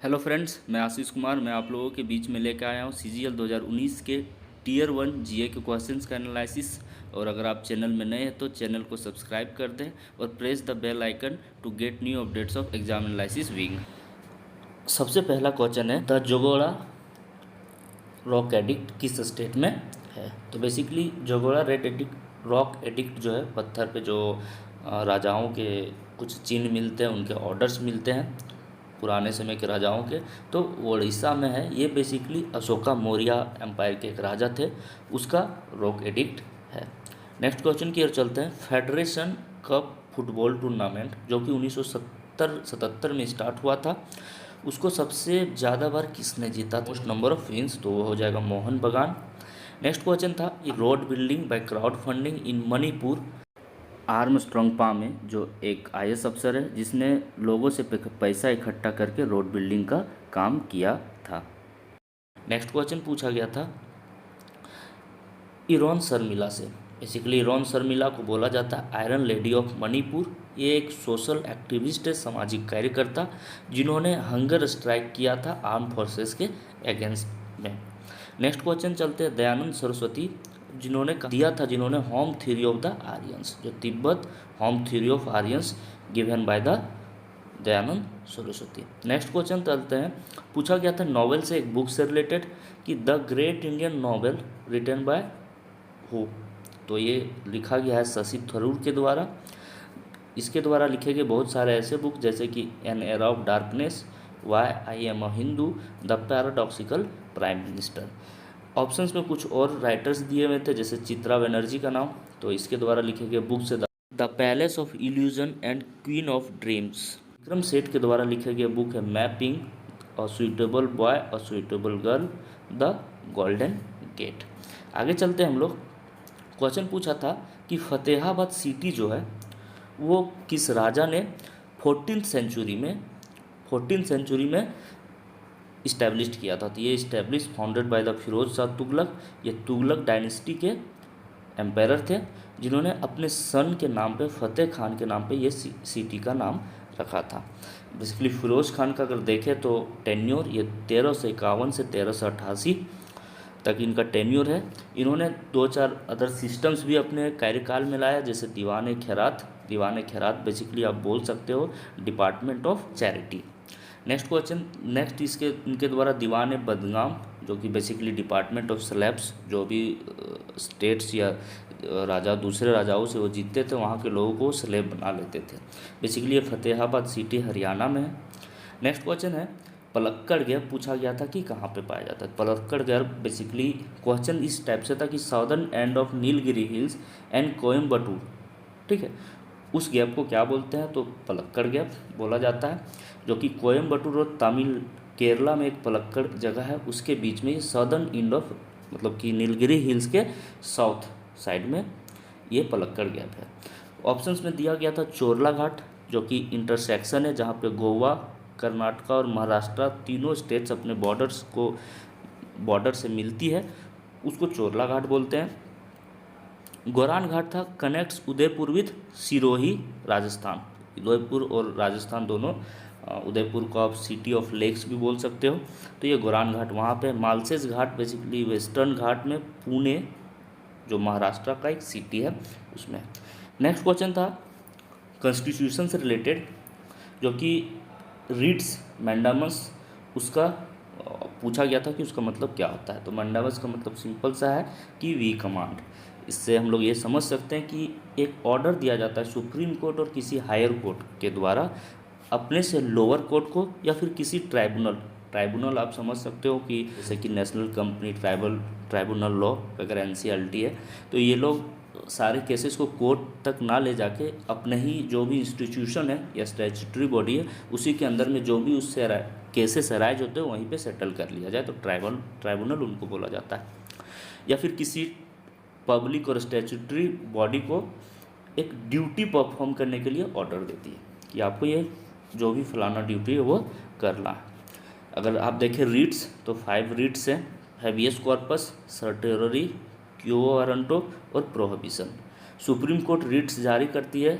Hello friends, मैं आशीष कुमार। मैं आप लोगों के बीच में लेकर आया हूँ सीजीएल 2019 के टीयर 1 जीए के क्वेश्चंस का एनालिसिस। और अगर आप चैनल में नए हैं तो चैनल को सब्सक्राइब कर दें और press the bell icon to get new updates of exam analysis wing. सबसे पहला क्वेश्चन है, द जोगोड़ा रॉक एडिक्ट किस स्टेट में है? तो बेसिकली जोगोड़ा रेड एडिक्ट रॉक एडिक्ट जो है, पत्थर पे जो राजाओं के कुछ चिन्ह मिलते हैं, उनके ऑर्डर्स मिलते हैं पुराने समय के राजाओं के, तो वो उड़ीसा में है। ये बेसिकली अशोका मौर्य एम्पायर के एक राजा थे, उसका रॉक एडिक्ट है। नेक्स्ट क्वेश्चन की ओर चलते हैं। फेडरेशन कप फुटबॉल टूर्नामेंट जो कि 1977 में स्टार्ट हुआ था, उसको सबसे ज़्यादा बार किसने जीता? मोस्ट नंबर ऑफ विन्स, तो वो हो जाएगा मोहन बगान। नेक्स्ट क्वेश्चन था, road building bye crowd funding in Manipur. Armstrong पा में जो एक आईएएस अफसर है जिसने लोगों से पैसा इकट्ठा करके रोड बिल्डिंग का काम किया था। नेक्स्ट क्वेश्चन पूछा गया था इरोन शर्मिला से। बेसिकली इरोन शर्मिला को बोला जाता है आयरन लेडी ऑफ मणिपुर। ये एक सोशल एक्टिविस्ट है, सामाजिक कार्यकर्ता, जिन्होंने हंगर स्ट्राइक किया था आर्म फोर्सेस के अगेंस्ट में। नेक्स्ट क्वेश्चन चलते हैं, दयानंद सरस्वती जिन्होंने home theory of the Aryans, जो Tibet home theory of Aryans given by the Dayanand Saraswati. Next question चलते हैं, पूछा गया था नॉवेल से, एक बुक से रिलेटेड, कि the great Indian novel written by who? तो ये लिखा गया है शशि थरूर के द्वारा। इसके द्वारा लिखे गए बहुत सारे ऐसे बुक जैसे कि an era of darkness, why I am a Hindu, the paradoxical prime minister. Options में कुछ और राइटर्स दिए हुए थे जैसे चित्रा बनर्जी का नाम, तो इसके द्वारा लिखे गए बुक्स है the palace of illusion and queen of dreams. Vikram Seth के द्वारा लिखे गए बुक है mapping, a suitable boy, a suitable girl, the golden gate. आगे चलते हैं हम लोग। क्वेश्चन पूछा था कि फतेहाबाद सिटी जो है वो किस राजा ने 14th सेंचुरी में इस्टेब्लिश किया था? तो ये establish founded by the Firoz Shah Tughlaq. ये तुगलक डायनेस्टी के एम्पायर थे जिन्होंने अपने सन के नाम पे, फतेह खान के नाम पे, ये सिटी का नाम रखा था। बेसिकली फिरोज खान का अगर देखें तो टेन्योर ये 1351 से 1388 तक इनका टेन्योर है। इन्होंने 2-4 अदर सिस्टम्स भी अपने कार्यकाल में लाया, जैसे दीवान खैरात बेसिकली आप बोल सकते हो डिपार्टमेंट ऑफ चैरिटी। नेक्स्ट इसके इनके द्वारा दीवान बदनाम, जो कि बेसिकली डिपार्टमेंट ऑफ स्लैब्स, जो भी स्टेट्स या राजा दूसरे राजाओं से वो जीतते थे वहाँ के लोगों को स्लेब बना लेते थे। बेसिकली ये फतेहाबाद सिटी हरियाणा में है। नेक्स्ट क्वेश्चन है, पलक्कड़ गैप पूछा गया था कि कहाँ पे पाया जाता है? पलक्कड़ गैप बेसिकली क्वेश्चन इस टाइप से था कि southern end of Nilgiri hills and Coimbatore, ठीक है, उस गैप को क्या बोलते हैं? तो पलक्कड़ गैप बोला जाता है, जो कि कोयम्बटूर और केरला में एक पलक्कड़ जगह है, उसके बीच में ये सदर्न एंड ऑफ, मतलब कि नीलगिरी हिल्स के साउथ साइड में ये पलक्कड़ गैप है। ऑप्शंस में दिया गया था चोरला घाट, जो कि इंटरसेक्शन है जहाँ पे गोवा, कर्नाटका और महाराष्ट्र तीनों स्टेट्स अपने बॉर्डर से मिलती है, उसको चोरला घाट बोलते हैं। गोरान घाट था, कनेक्ट्स उदयपुर विथ सिरोही राजस्थान। उदयपुर और राजस्थान दोनों, उदयपुर को आप सिटी ऑफ लेक्स भी बोल सकते हो, तो ये गोरान घाट वहाँ पे। मालसेज घाट बेसिकली वेस्टर्न घाट में पुणे, जो महाराष्ट्र का एक सिटी है, उसमें। नेक्स्ट क्वेश्चन था कॉन्स्टिट्यूशन से रिलेटेड, जो कि रीट्स मैंडामस, उसका पूछा गया था कि उसका मतलब क्या होता है? तो मैंडामस का मतलब सिंपल सा है कि वी कमांड। इससे हम लोग ये समझ सकते हैं कि एक ऑर्डर दिया जाता है सुप्रीम कोर्ट और किसी हायर कोर्ट के द्वारा अपने से लोअर कोर्ट को, या फिर किसी ट्राइब्यूनल आप समझ सकते हो कि जैसे कि नेशनल कंपनी ट्राइब्यूनल लॉ अगर एनसीएलटी है, तो ये लोग सारे केसेस को कोर्ट तक ना ले जाके अपने ही जो भी इंस्टीट्यूशन है या स्टैट्यूटरी बॉडी है उसी के अंदर में जो भी उससे केसेस अराइज होते हैं वहीं पे सेटल कर लिया जाए, तो ट्राइब्यूनल उनको बोला जाता है। या फिर किसी पब्लिक और स्टैट्यूटरी बॉडी को एक ड्यूटी परफॉर्म करने के लिए ऑर्डर देती है कि आपको ये जो भी फलाना ड्यूटी है वो करना है। अगर आप देखें रीट्स, तो 5 रीट्स हैं, हैबियस कॉर्पस, सर्टेररी, क्यो वारंटो और प्रोहिबिशन। सुप्रीम कोर्ट रीट्स जारी करती है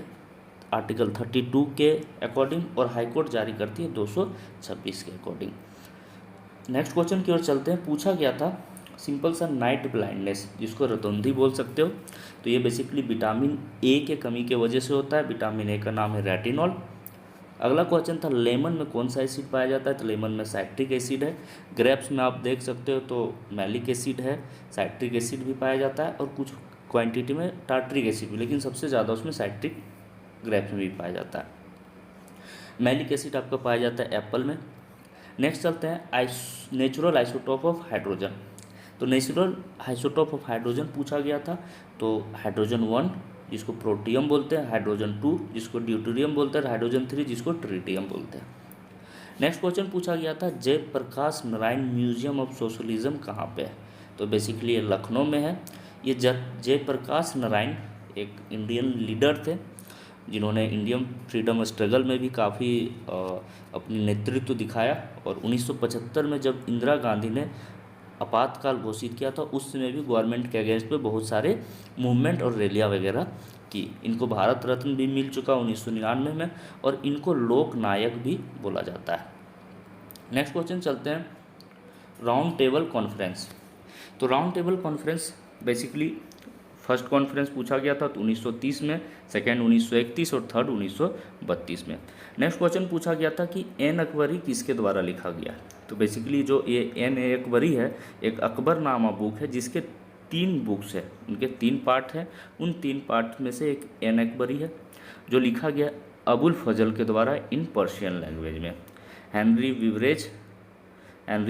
आर्टिकल 32 के अकॉर्डिंग और हाई कोर्ट जारी करती है 226 के अकॉर्डिंग। नेक्स्ट क्वेश्चन की ओर चलते हैं। पूछा गया था सिंपल सा नाइट ब्लाइंडनेस, जिसको रतौंधी बोल सकते हो, तो ये बेसिकली विटामिन ए के कमी के वजह से होता है। विटामिन ए का नाम है रेटिनॉल। अगला क्वेश्चन था लेमन में कौन सा एसिड पाया जाता है, तो लेमन में साइट्रिक एसिड है। ग्रेप्स में आप देख सकते हो तो मैलिक एसिड है, साइट्रिक एसिड भी पाया जाता है और कुछ क्वांटिटी में टार्ट्रिक एसिड भी, लेकिन सबसे ज़्यादा उसमें साइट्रिक ग्रेप्स में भी पाया जाता है। मैलिक एसिड आपका पाया जाता है एप्पल में। नेक्स्ट चलते हैं नेचुरल आइसोटोप ऑफ हाइड्रोजन। तो नेचुरल आइसोटोप ऑफ हाइड्रोजन पूछा गया था, तो हाइड्रोजन 1 जिसको प्रोटियम बोलते हैं, हाइड्रोजन 2 जिसको ड्यूटेरियम बोलते हैं, हाइड्रोजन 3 जिसको ट्रिटियम बोलते हैं। नेक्स्ट क्वेश्चन पूछा गया था Jayaprakash Narayan museum of socialism कहाँ पे है, तो बेसिकली ये लखनऊ में है। ये जयप्रकाश नारायण एक इंडियन लीडर थे जिन्होंने इंडियन फ्रीडम स्ट्रगल में भी काफ़ी अपनी नेतृत्व दिखाया, और 1975 में जब इंदिरा गांधी ने आपातकाल घोषित किया था उस समय भी गवर्नमेंट के अगेंस्ट पे बहुत सारे मूवमेंट और रैलियाँ वगैरह की। इनको भारत रत्न भी मिल चुका 1999 में, और इनको लोक नायक भी बोला जाता है। नेक्स्ट क्वेश्चन चलते हैं राउंड टेबल कॉन्फ्रेंस। तो round table conference basically first conference पूछा गया था तो 1930 में, सेकेंड 1931 और थर्ड 1932 में। नेक्स्ट क्वेश्चन पूछा गया था कि एन अकबरी किसके द्वारा लिखा गया, तो बेसिकली जो ये एन अकबरी है एक अकबरनामा बुक है जिसके 3 बुक्स है, उनके 3 पार्ट हैं। उन 3 पार्ट में से एक एन अकबरी है जो लिखा गया अबुल फजल के द्वारा इन पर्शियन लैंग्वेज में। हेनरी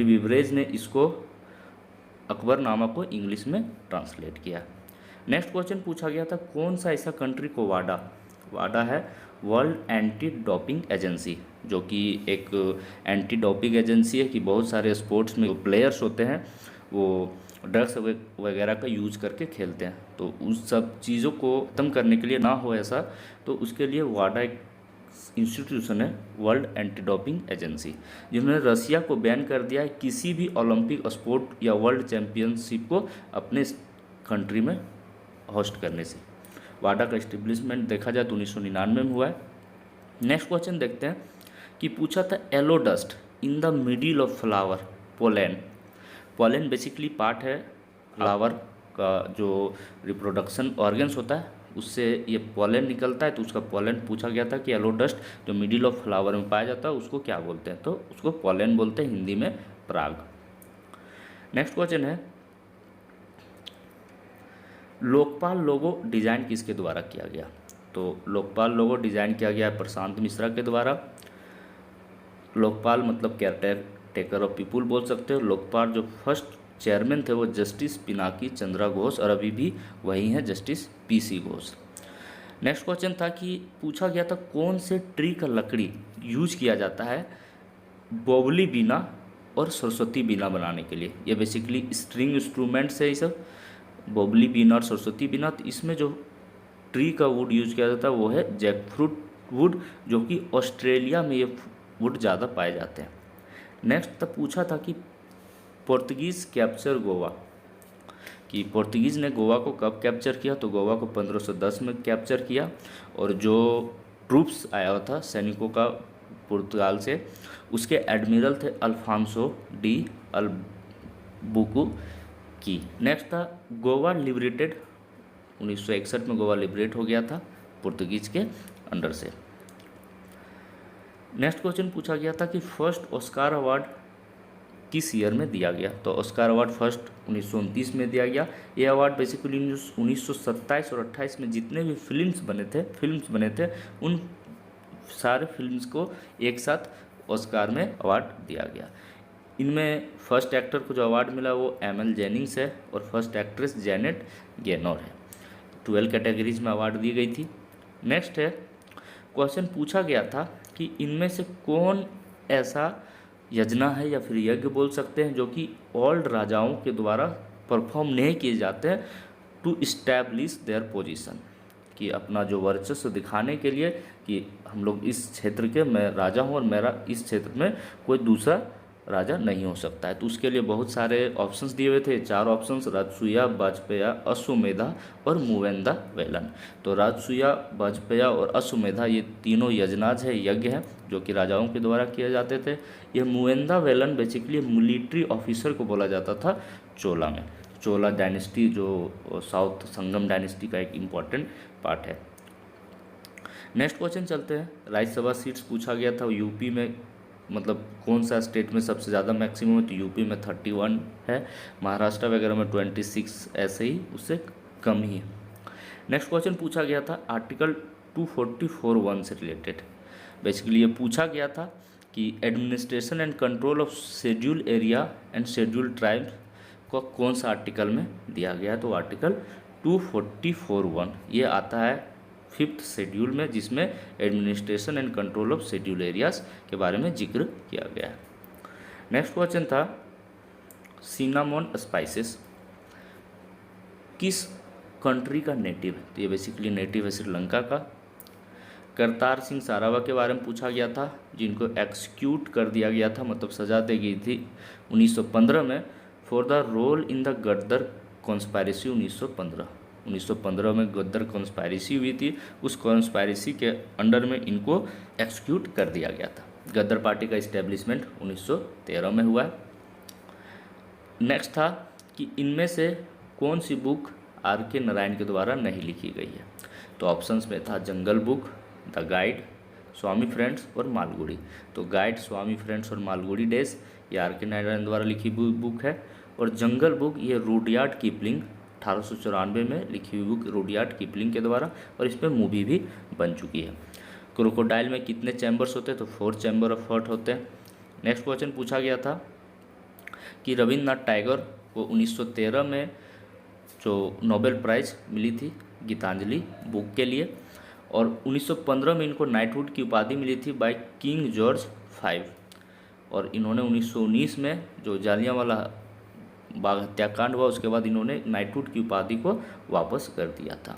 विवरेज ने इसको अकबरनामा को इंग्लिश में ट्रांसलेट किया। नेक्स्ट क्वेश्चन पूछा गया था कौन सा ऐसा कंट्री को वाडा है वर्ल्ड एंटी डोपिंग एजेंसी, जो कि एक एंटी डोपिंग एजेंसी है कि बहुत सारे स्पोर्ट्स में प्लेयर्स होते हैं वो ड्रग्स वगैरह का यूज करके खेलते हैं, तो उस सब चीज़ों को ख़त्म करने के लिए ना हो ऐसा, तो उसके लिए वाडा एक इंस्टीट्यूशन है वर्ल्ड एंटी डोपिंग एजेंसी, जिन्होंने रसिया को बैन कर दिया है किसी भी ओलंपिक स्पोर्ट या वर्ल्ड चैम्पियनशिप को अपने कंट्री में होस्ट करने से। वाडा का इस्टेब्लिशमेंट देखा जाए तो 1999 में हुआ है। नेक्स्ट क्वेश्चन देखते हैं कि पूछा था yellow dust in the middle of flower pollen basically part है फ्लावर का, जो रिप्रोडक्शन ऑर्गन्स होता है उससे ये पोलन निकलता है, तो उसका पोलन पूछा गया था कि येलो डस्ट जो मिडिल ऑफ फ्लावर में पाया जाता है उसको क्या बोलते हैं, तो उसको पोलन बोलते हैं, हिंदी में पराग। नेक्स्ट क्वेश्चन है लोकपाल लोगो डिज़ाइन किसके द्वारा किया गया, तो लोकपाल लोगो डिज़ाइन किया गया है प्रशांत मिश्रा के द्वारा। लोकपाल मतलब केयर टेकर ऑफ पीपुल बोल सकते हो। लोकपाल जो फर्स्ट चेयरमैन थे वो जस्टिस पिनाकी चंद्रा घोष, और अभी भी वही हैं justice PC Ghosh. Next question था कि पूछा गया था कौन से ट्री का लकड़ी यूज किया जाता है बोवली बीना और सरस्वती बीना बनाने के लिए। ये बेसिकली स्ट्रिंग इंस्ट्रूमेंट्स है ये सब, बोबली बीना और सरस्वती बीना। तो इसमें जो ट्री का वुड यूज किया जाता है वो है जैकफ्रूट वुड, जो कि ऑस्ट्रेलिया में ये वुड ज़्यादा पाए जाते हैं। नेक्स्ट तब पूछा था कि पोर्तुगीज़ कैप्चर गोवा, कि पोर्तुगीज़ ने गोवा को कब कैप्चर किया, तो गोवा को 1510 में कैप्चर किया, और जो ट्रूप्स आया हुआ था सैनिकों का पुर्तगाल से, उसके एडमिरल थे अल्फांसो डी अल्बुकुर्की। नेक्स्ट था गोवा लिबरेटेड, 1961 में गोवा लिबरेट हो गया था पुर्तगीज के अंडर से। नेक्स्ट क्वेश्चन पूछा गया था कि फर्स्ट ऑस्कार अवार्ड किस ईयर में दिया गया, तो ऑस्कार अवार्ड फर्स्ट 1929 में दिया गया। ये अवार्ड बेसिकली 1927 और 28 में जितने भी फिल्म्स बने थे उन सारे फिल्म्स को एक साथ ऑस्कार में अवार्ड दिया गया। इनमें फर्स्ट एक्टर को जो अवार्ड मिला वो एमएल जेनिंग्स है, और फर्स्ट एक्ट्रेस जैनेट गेनोर है। 12 कैटेगरीज में अवार्ड दी गई थी। नेक्स्ट है क्वेश्चन पूछा गया था कि इनमें से कौन ऐसा यजना है या फिर यज्ञ बोल सकते हैं जो कि ओल्ड राजाओं के द्वारा परफॉर्म नहीं किए जाते हैं टू इस्टेब्लिश देयर पोजीशन, कि अपना जो वर्चस्व दिखाने के लिए कि हम लोग इस क्षेत्र के, मैं राजा हूँ और मेरा इस क्षेत्र में कोई दूसरा राजा नहीं हो सकता है। तो उसके लिए बहुत सारे ऑप्शंस दिए हुए थे, 4 ऑप्शंस, राजसूया, वाजपेया, अश्वमेधा और मूवेंदा वेलन। तो राजसूया, वाजपेया और अश्वमेधा ये तीनों यजनाज है, यज्ञ है, जो कि राजाओं के द्वारा किए जाते थे। यह मूवेंदा वेलन बेसिकली मिलिट्री ऑफिसर को बोला जाता था चोला में। चोला डायनेस्टी जो साउथ संगम डायनेस्टी का एक इम्पॉर्टेंट पार्ट है। नेक्स्ट क्वेश्चन चलते हैं। राज्यसभा सीट्स पूछा गया था यूपी में, मतलब कौन सा स्टेट में सबसे ज़्यादा मैक्सिमम है, तो यूपी में 31 है, महाराष्ट्र वगैरह में 26, ऐसे ही उससे कम ही है। नेक्स्ट क्वेश्चन पूछा गया था आर्टिकल 244(1) से रिलेटेड। बेसिकली ये पूछा गया था कि administration and control of schedule area and schedule tribe को कौन सा आर्टिकल में दिया गया है, तो आर्टिकल 244(1) ये आता है 5th शेड्यूल में, जिसमें administration and control of schedule areas के बारे में जिक्र किया गया है। नेक्स्ट क्वेश्चन था सिनामोन स्पाइसेस किस कंट्री का नेटिव है, तो ये बेसिकली नेटिव है श्रीलंका का। करतार सिंह सारावा के बारे में पूछा गया था, जिनको एक्सिक्यूट कर दिया गया था, मतलब सजा दी गई थी 1915 में for the role in the Ghadar conspiracy 1915 में गद्दर कॉन्स्पायरेसी हुई थी, उस कॉन्स्पायरेसी के अंडर में इनको एक्सिक्यूट कर दिया गया था। गद्दर पार्टी का इस्टेब्लिशमेंट 1913 में हुआ है। नेक्स्ट था कि इनमें से कौन सी बुक R.K. नारायण के द्वारा नहीं लिखी गई है, तो ऑप्शंस में था jungle book, the guide, Swami friends और मालगुडी। तो गाइड, स्वामी फ्रेंड्स और मालगुडी डेज ये R.K. नारायण द्वारा लिखी बुक है, और जंगल बुक ये रुडयार्ड किपलिंग 1894 में लिखी हुई बुक रुडयार्ड किपलिंग के द्वारा, और इस पर मूवी भी बन चुकी है। क्रोकोडाइल में कितने चैम्बर्स होते हैं, तो 4 चैम्बर ऑफ हर्ट होते हैं। नेक्स्ट क्वेश्चन पूछा गया था कि रविन्द्रनाथ टैगोर को 1913 में जो नोबेल प्राइज़ मिली थी गीतांजलि बुक के लिए, और 1915 में इनको नाइटहुड की उपाधि मिली थी बाय किंग जॉर्ज V, और इन्होंने 1919 में जो जालियांवाला बाग हत्याकांड हुआ उसके बाद इन्होंने नाइटहुड की उपाधि को वापस कर दिया था।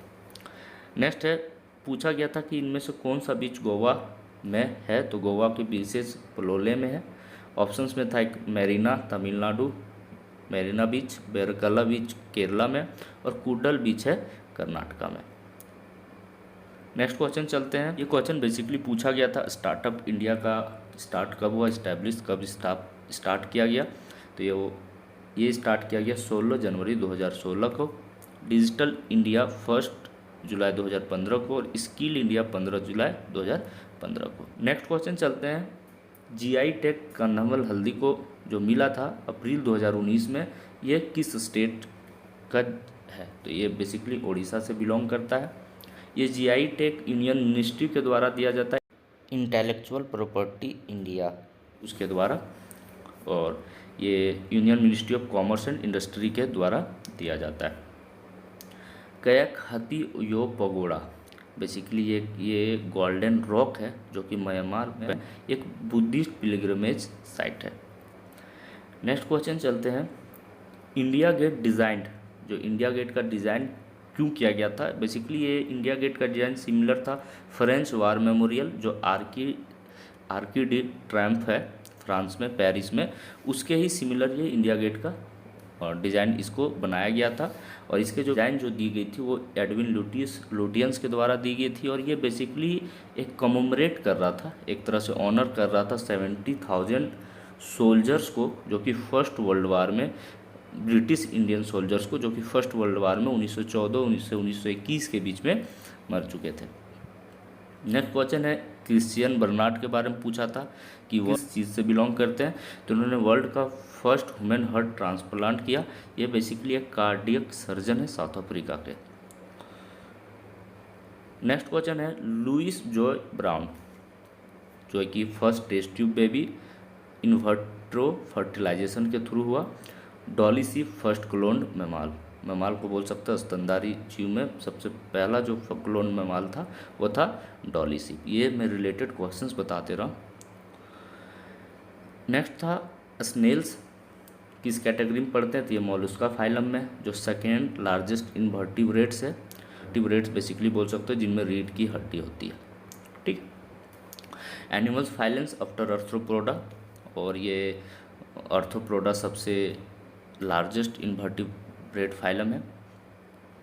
नेक्स्ट है, पूछा गया था कि इनमें से कौन सा बीच गोवा में है, तो गोवा के बीचेस पलोले में है। ऑप्शंस में था एक मेरीना तमिलनाडु, मेरीना बीच, बेरकला बीच केरला में, और कूडल बीच है कर्नाटका में। नेक्स्ट क्वेश्चन चलते हैं। ये क्वेश्चन बेसिकली पूछा गया था स्टार्टअप इंडिया का स्टार्ट कब हुआ, इस्टेब्लिश कब स्टार्ट किया गया, तो ये स्टार्ट किया गया 16 जनवरी 2016 को, डिजिटल इंडिया 1 जुलाई 2015 को, और स्किल इंडिया 15 जुलाई 2015 को। नेक्स्ट क्वेश्चन चलते हैं। GI टैग कंधमाल हल्दी को जो मिला था अप्रैल 2019 में, ये किस स्टेट का है, तो ये बेसिकली उड़ीसा से बिलोंग करता है। ये GI टैग यूनियन मिनिस्ट्री के द्वारा दिया जाता है, इंटेलेक्चुअल प्रॉपर्टी इंडिया उसके द्वारा, और ये union ministry of commerce and industry के द्वारा दिया जाता है। कयक हती यो पगोड़ा बेसिकली ये गोल्डन रॉक है जो कि म्यांमार में एक बुद्धिस्ट पिलग्रिमेज साइट है। नेक्स्ट क्वेश्चन चलते हैं। इंडिया गेट डिज़ाइंड, जो इंडिया गेट का डिज़ाइन क्यों किया गया था, बेसिकली ये इंडिया गेट का डिज़ाइन सिमिलर था फ्रेंच वार मेमोरियल जो आर्क डी ट्रायम्फ है फ्रांस में पेरिस में, उसके ही सिमिलर ये इंडिया गेट का और डिज़ाइन इसको बनाया गया था। और इसके जो डिज़ाइन जो दी गई थी वो एडविन लुटियंस के द्वारा दी गई थी, और ये बेसिकली एक कमोमरेट कर रहा था, एक तरह से ऑनर कर रहा था 70,000 सोल्जर्स को जो कि फर्स्ट वर्ल्ड वार में, ब्रिटिश इंडियन सोल्जर्स को जो कि फर्स्ट वर्ल्ड वार में 1914 से 1921 के बीच में मर चुके थे। नेक्स्ट क्वेश्चन है, क्रिश्चियन बर्नार्ड के बारे में पूछा था कि वो किस चीज़ से बिलोंग करते हैं, तो उन्होंने वर्ल्ड का फर्स्ट ह्यूमन हार्ट ट्रांसप्लांट किया। ये बेसिकली एक कार्डियक सर्जन है साउथ अफ्रीका के। नेक्स्ट क्वेश्चन है, लुइस जॉय ब्राउन जो कि first test tube baby in vitro fertilisation के थ्रू हुआ। डॉली सी फर्स्ट क्लोन्ड मेमाल को बोल सकते हैं स्तनधारी जीव में सबसे पहला जो क्लोन मेमाल था वो था डॉली सी। ये मैं रिलेटेड क्वेश्चंस बताते रहा। नेक्स्ट था स्नेल्स किस कैटेगरी में पढ़ते हैं, तो ये मोलस्का फाइलम में जो सेकेंड लार्जेस्ट इनवर्टिब्रेट्स है। इनवर्टिब्रेट्स बेसिकली बोल सकते हैं जिनमें रीढ़ की हड्डी होती है। ठीक, एनिमल्स फाइलेंस आफ्टर आर्थ्रोपोडा, और ये आर्थ्रोपोडा सबसे लार्जेस्ट इन्वर्टिब्रेट फाइलम है।